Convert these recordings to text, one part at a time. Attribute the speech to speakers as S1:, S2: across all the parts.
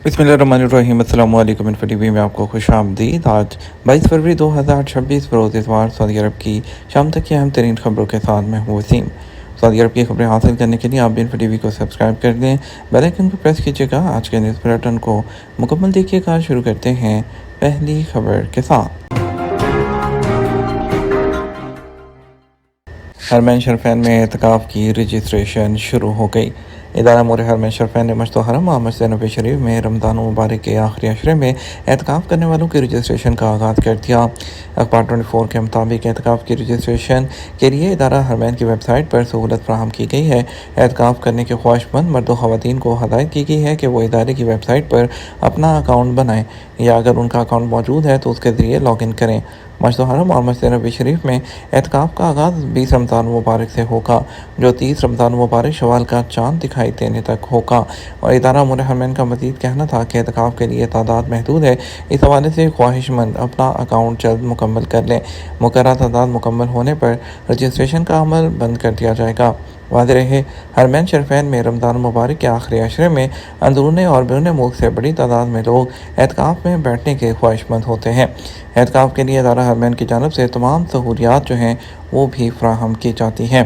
S1: बिस्मिल्लाहिर्रहमानिर्रहीम। अस्सलाम वालेकुम। इन्फो टीवी में आपको खुश आमदीद। आज 22 फरवरी 2026 बरोज़ इतवार सऊदी अरब की शाम तक की अहम तरीन खबरों के साथ मैं हूँ वसीम। सऊदी अरब की खबरें हासिल करने के लिए आप भी इन्फो टीवी को सब्सक्राइब कर दें, बेल आइकन को प्रेस कीजिएगा। आज के न्यूज़ बुलेटिन को मुकम्मल देखिएगा। शुरू करते हैं पहली खबर के साथ। हरमैन शरफैन में एतकाफ़ की रजिस्ट्रेशन शुरू हो गई। इदारा मोर हरमैन शरफैन ने मस्जिद हरम और मस्जिद नबी शरीफ में रमज़ान मुबारक के आखिरी अशरे में एतकाफ़ करने वालों की रजिस्ट्रेशन का आगाज़ कर दिया। अखबार 24 के मुताबिक एतकाफ़ की रजिस्ट्रेशन के लिए इदारा हरमैन की वेबसाइट पर सहूलत फराहम की गई है। एतकाफ़ करने के ख्वाहिशमंद मर्द ख़वातीन को हदायत की गई है कि वो इदारे की वेबसाइट पर अपना अकाउंट बनाएँ या अगर उनका अकाउंट मौजूद है तो उसके ज़रिए लॉगिन करें। मस्जिद हरम और मस्जिद नबी शरीफ में एतकाफ़ का आगाज़ 20 रमज़ान मुबारक से होगा, जो 30 रमज़ान मुबारक शवाल का चाँद दिखाई देने तक होगा। और इदारा मोर हरमैन का मज़ीद कहना था कि एतकाफ़ के लिए तादाद महदूद है। इस हवाले से ख्वाहिशमंद अपना अकाउंट जल्द मुकम्मल कर लें। मुकर्रर तादाद मुकम्मल होने पर रजिस्ट्रेशन का अमल बंद कर दिया जाएगा। वाज़ेह रहे, हरमैन शरफैन में रमज़ान मुबारक के आखिरी अशरे में अंदरूनी और बैरून मुल्क से बड़ी तादाद में लोग एतकाफ़ में बैठने के ख्वाहिशमंद होते हैं। एतकाफ़ के लिए इदारा हरमैन की जानिब से तमाम सहूलियात जो हैं वो भी फराहम की जाती हैं।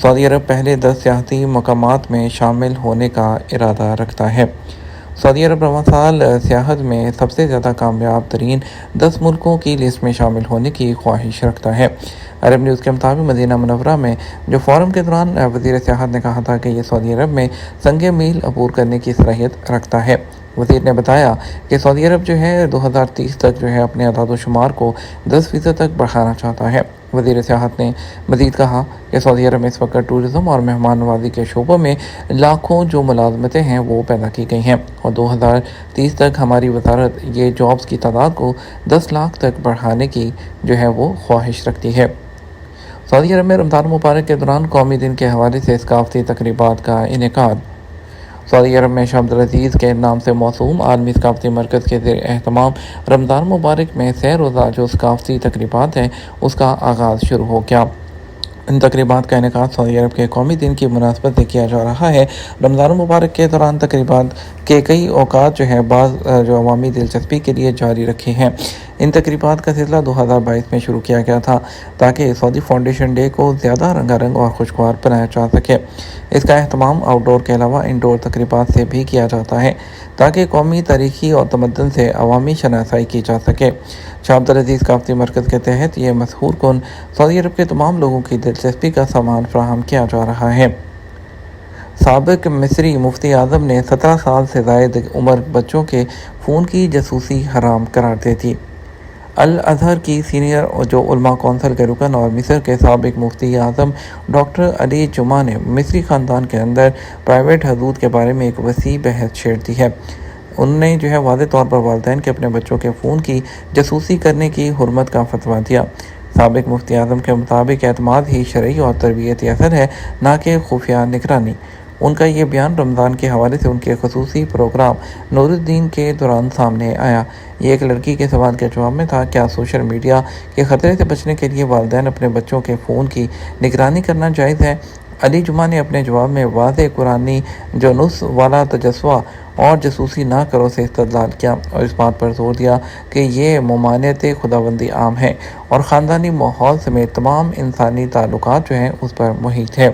S1: सऊदी अरब पहले 10 सियाहती मकामात में शामिल होने का इरादा रखता है। सऊदी अरब रवां साल सियाहत में सबसे ज़्यादा कामयाब तरीन 10 मुल्कों की लिस्ट में शामिल होने की ख्वाहिश रखता है। अरब न्यूज़ के मुताबिक मदीना मुनव्वरा में जो फोरम के दौरान वज़ीर सियाहत ने कहा था कि ये सऊदी अरब में संग मील अबूर करने की सलाहियत रखता है। वज़ीर ने बताया कि सऊदी अरब जो है 2030 तक जो है अपने अदाद-ओ-शुमार को 10% तक बढ़ाना चाहता है। वज़ीर सियाहत ने मज़ीद कहा कि सऊदी अरब में इस वक्त टूरिज़म और मेहमान नवाज़ी के शोबों में लाखों जो मुलाजमतें हैं वो पैदा की गई हैं और 2030 तक हमारी वजारत ये जॉब्स की तादाद को 10 लाख तक बढ़ाने की जो है वो ख्वाहिश रखती है। सऊदी अरब में रमज़ान मुबारक के दौरान कौमी दिन के हवाले से सकाफ़ती तक़रीबात का इनेकाद। सऊदी अरब में शाह अब्दुल अज़ीज़ के नाम से मौसूम आलमी सकाफ़ती मरकज़ के ज़ेर एहतमाम रमज़ान मुबारक में सैर रोज़ा जो सकाफ़ती तक़रीबात हैं उसका आगाज़ शुरू हो गया। इन तक़रीबात का इनेकाद सऊदी अरब के कौमी दिन की मुनासबत से किया जा रहा है। रमज़ान मुबारक के दौरान तक़रीबात के कई औकात जो है बाज़ जो अवामी दिलचस्पी के लिए जारी रखे हैं। इन तक़रीबात का सिलसिला 2022 में शुरू किया गया था ताकि सऊदी फाउंडेशन डे को ज़्यादा रंगारंग और खुशगवार बनाया जा सके। इसका अहतमाम आउटडोर के अलावा इंडोर तक़रीबात से भी किया जाता है ताकि कौमी तारीख़ी और तमद्दुन से अवामी शनासाई की जा सके। शाह अब्दुल अज़ीज़ सकाफ़ती मरकज़ के तहत ये मशहूर कुन सऊदी अरब के तमाम लोगों की दिलचस्पी का सामान फराहम किया जा रहा है। साबिक़ मिस्री मुफ्ती आज़म ने 17 साल से ज़ायद उम्र बच्चों के फ़ोन की जासूसी हराम करार दे दी। अल अज़हर की सीनियर जो उलमा कौंसिल के रुकन और मिस्र के साबिक़ मुफ्ती आज़म डॉक्टर अली जुमा ने मिस्री ख़ानदान के अंदर प्राइवेट हदूद के बारे में एक वसी बहस छेड़ दी है। उन्होंने जो है वाज़ेह तौर पर वालिदैन के अपने बच्चों के फ़ोन की जासूसी करने की हुर्मत का फतवा दिया। साबिक़ मुफ्ती आज़म के मुताबिक एतमाद ही शरई और तरबियती असर है, ना कि खुफिया निगरानी। उनका ये बयान रमज़ान के हवाले से उनके ख़ुसूसी प्रोग्राम नूरुद्दीन के दौरान सामने आया। ये एक लड़की के सवाल के जवाब में था, क्या सोशल मीडिया के ख़तरे से बचने के लिए वालिदैन अपने बच्चों के फ़ोन की निगरानी करना जायज़ है? अली जुमा ने अपने जवाब में वाज़ेह कुरानी जुनूस वाला तजस्वा और जासूसी ना करो से इस्तदलाल किया और इस बात पर जोर दिया कि ये ममानियत खुदाबंदी आम है और ख़ानदानी माहौल समेत तमाम इंसानी ताल्लुकात जो हैं उस पर मुहित है।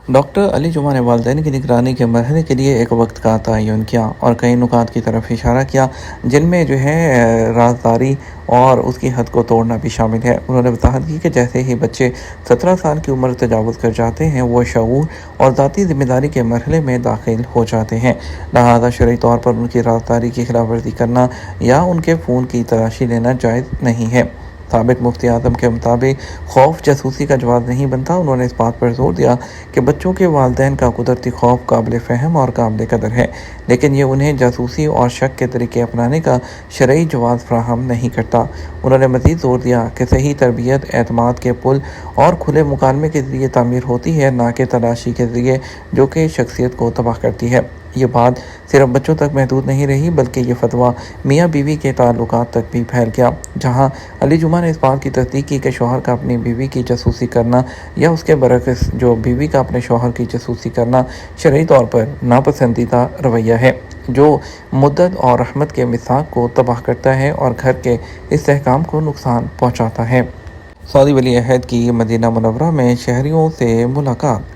S1: डॉक्टर अली जुमा ने वालिदैन की निगरानी के मरहले के लिए एक वक्त का तयन किया और कई नुकात की तरफ इशारा किया जिनमें जो है राजदारी और उसकी हद को तोड़ना भी शामिल है। उन्होंने वजाहत की कि जैसे ही बच्चे 17 साल की उम्र तजावुज़ कर जाते हैं वो शऊर और ज़ाती ज़िम्मेदारी के मरहले में दाखिल हो जाते हैं, लिहाजा शरई तौर पर उनकी राजदारी की खिलाफ वर्जी करना या उनके फ़ोन की तलाशी लेना जायज़ नहीं है। साबिक़ मुफ्ती आज़म के मुताबिक खौफ जासूसी का जवाब नहीं बनता। उन्होंने इस बात पर जोर दिया कि बच्चों के वालिदैन का कुदरती खौफ काबिल फ़हम और काबिल कदर है, लेकिन ये उन्हें जासूसी और शक के तरीके अपनाने का शरई जवाब फराहम नहीं करता। उन्होंने मज़ीद जोर दिया कि सही तरबियत एतमाद के पुल और खुले मुकालमे के ज़रिए तामीर होती है, ना कि तलाशी के ज़रिए जो कि शख्सियत को तबाह करती है। ये बात सिर्फ बच्चों तक महदूद नहीं रही बल्कि ये फतवा मियाँ बीवी के ताल्लुकात तक भी फैल गया, जहाँ अली जुमा ने इस बात की तस्दीक की कि शौहर का अपनी बीवी की जासूसी करना या उसके बरअक्स जो बीवी का अपने शौहर की जासूसी करना शरई तौर पर नापसंदीदा रवैया है। جو مدت اور رحمت کے میثاق کو تباہ کرتا ہے اور گھر کے استحکام کو نقصان پہنچاتا ہے۔ سعودی ولی عہد کی مدینہ منورہ میں شہریوں سے ملاقات۔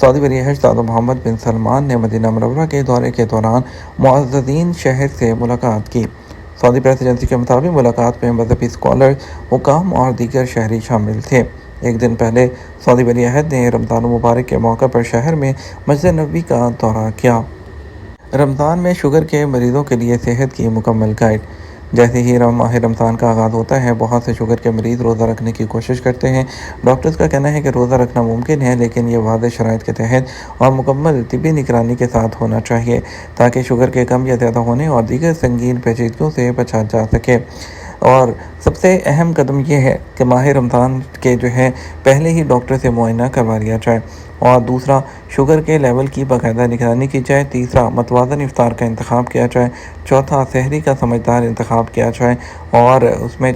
S1: سعودی ولی عہد سعد محمد بن سلمان نے مدینہ منورہ کے دورے کے دوران معززین شہر سے ملاقات کی۔ سعودی پریس ایجنسی کے مطابق ملاقات میں مذہبی اسکالر، حکام اور دیگر شہری شامل تھے۔ ایک دن پہلے سعودی ولی عہد نے رمضان المبارک کے موقع پر شہر میں مسجد نبوی کا دورہ کیا۔ رمضان میں شوگر کے مریضوں کے لیے صحت کی مکمل گائیڈ۔ جیسے ہی ماہ رمضان کا آغاز ہوتا ہے، بہت سے شوگر کے مریض روزہ رکھنے کی کوشش کرتے ہیں۔ ڈاکٹرز کا کہنا ہے کہ روزہ رکھنا ممکن ہے، لیکن یہ واضح شرائط کے تحت اور مکمل طبی نگرانی کے ساتھ ہونا چاہیے تاکہ شوگر کے کم یا زیادہ ہونے اور دیگر سنگین پیچیدگیوں سے بچا جا سکے۔ اور سب سے اہم قدم یہ ہے کہ ماہ رمضان کے پہلے ہی ڈاکٹر سے معائنہ کروا لیا جائے، اور دوسرا شوگر کے لیول کی باقاعدہ نگرانی کی جائے، تیسرا متوازن افطار کا انتخاب کیا جائے، چوتھا سحری کا سمجھدار انتخاب کیا جائے، اور اس میں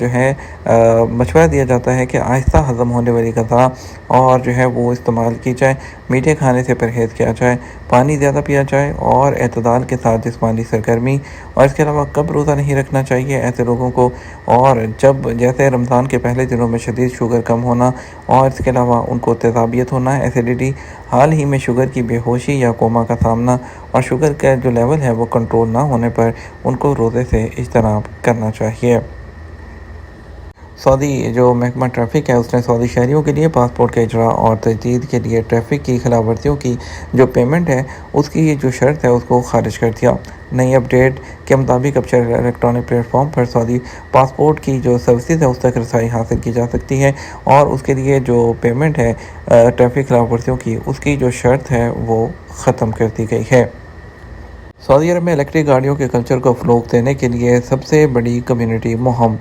S1: مشورہ دیا جاتا ہے کہ آہستہ ہضم ہونے والی غذا اور وہ استعمال کی جائے، میٹھے کھانے سے پرہیز کیا جائے، پانی زیادہ پیا جائے اور اعتدال کے ساتھ جسمانی سرگرمی، اور اس کے علاوہ کب روزہ نہیں رکھنا چاہیے ایسے لوگوں کو، اور جب جیسے رمضان کے پہلے دنوں میں شدید شوگر کم ہونا اور اس کے علاوہ ان کو تیزابیت ہونا، ایسیڈیٹی، حال ہی میں شوگر کی بے ہوشی یا کوما کا سامنا، اور شوگر کا جو لیول ہے وہ کنٹرول نہ ہونے پر ان کو روزے سے اجتناب کرنا چاہیے۔ سعودی محکمہ ٹریفک ہے، اس نے سعودی شہریوں کے لیے پاسپورٹ کے اجراء اور تجدید کے لیے ٹریفک کی خلاف ورزیوں کی جو پیمنٹ ہے اس کی جو شرط ہے اس کو خارج کر دیا۔ نئی اپ ڈیٹ کے مطابق اب الیکٹرانک پلیٹ فارم پر سعودی پاسپورٹ کی جو سروسز ہے اس تک رسائی حاصل کی جا سکتی ہے، اور اس کے لیے جو پیمنٹ ہے ٹریفک خلاف ورزیوں کی، اس کی جو شرط ہے وہ ختم کر دی گئی ہے۔ سعودی عرب میں الیکٹرک گاڑیوں کے کلچر کو فروغ دینے کے لیے سب سے بڑی کمیونٹی مہم۔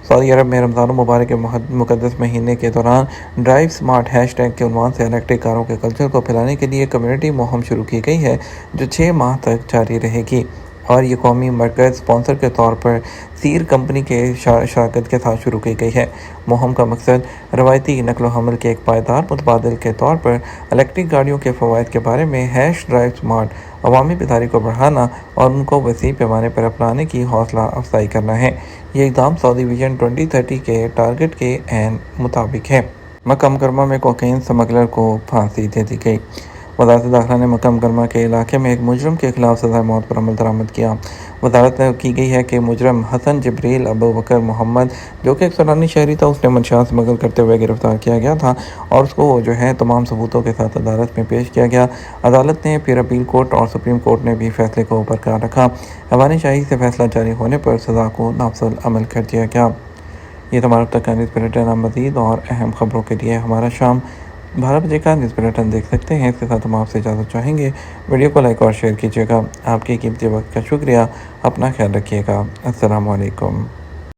S1: سعودی عرب میں رمضان المبارک کے مقدس مہینے کے دوران ڈرائیو سمارٹ ہیش ٹیگ کے عنوان سے الیکٹرک کاروں کے کلچر کو پھیلانے کے لیے کمیونٹی مہم شروع کی گئی ہے جو 6 ماہ تک جاری رہے گی، اور یہ قومی مرکز اسپانسر کے طور پر سیر کمپنی کے شراکت کے ساتھ شروع کی گئی ہے۔ مہم کا مقصد روایتی نقل و حمل کے ایک پائیدار متبادل کے طور پر الیکٹرک گاڑیوں کے فوائد کے بارے میں ہیش ڈرائیو سمارٹ عوامی بیداری کو بڑھانا اور ان کو وسیع پیمانے پر اپنانے کی حوصلہ افزائی کرنا ہے۔ یہ اقدام سعودی ویژن 2030 کے ٹارگٹ کے عین مطابق ہے۔ مکہ مکرمہ میں کوکین سمگلر کو پھانسی دے دی گئی۔ وزارت داخلہ نے مکہ مکرمہ کے علاقے میں ایک مجرم کے خلاف سزائے موت پر عمل درآمد کیا۔ وضاحت کی گئی ہے کہ مجرم حسن جبریل ابو بکر محمد، جو کہ ایک سوڈانی شہری تھا، اس نے منشیات اسمگل کرتے ہوئے گرفتار کیا گیا تھا، اور اس کو تمام ثبوتوں کے ساتھ عدالت میں پیش کیا گیا۔ عدالت نے پھر اپیل کورٹ اور سپریم کورٹ نے بھی فیصلے کو برقرار رکھا۔ ایوان شاہی سے فیصلہ جاری ہونے پر سزا کو نافذ العمل کر دیا گیا۔ یہ تمہارا اب تک کا نیوز بلیٹن۔ مزید اور اہم خبروں کے لیے ہمارا شام 12 بجے کا نیوز بلیٹن دیکھ سکتے ہیں۔ اس کے ساتھ ہم آپ سے اجازت چاہیں گے، ویڈیو کو لائک اور شیئر کیجیے گا۔ آپ کے قیمتی وقت کا شکریہ۔ اپنا خیال رکھیے گا۔ السلام علیکم۔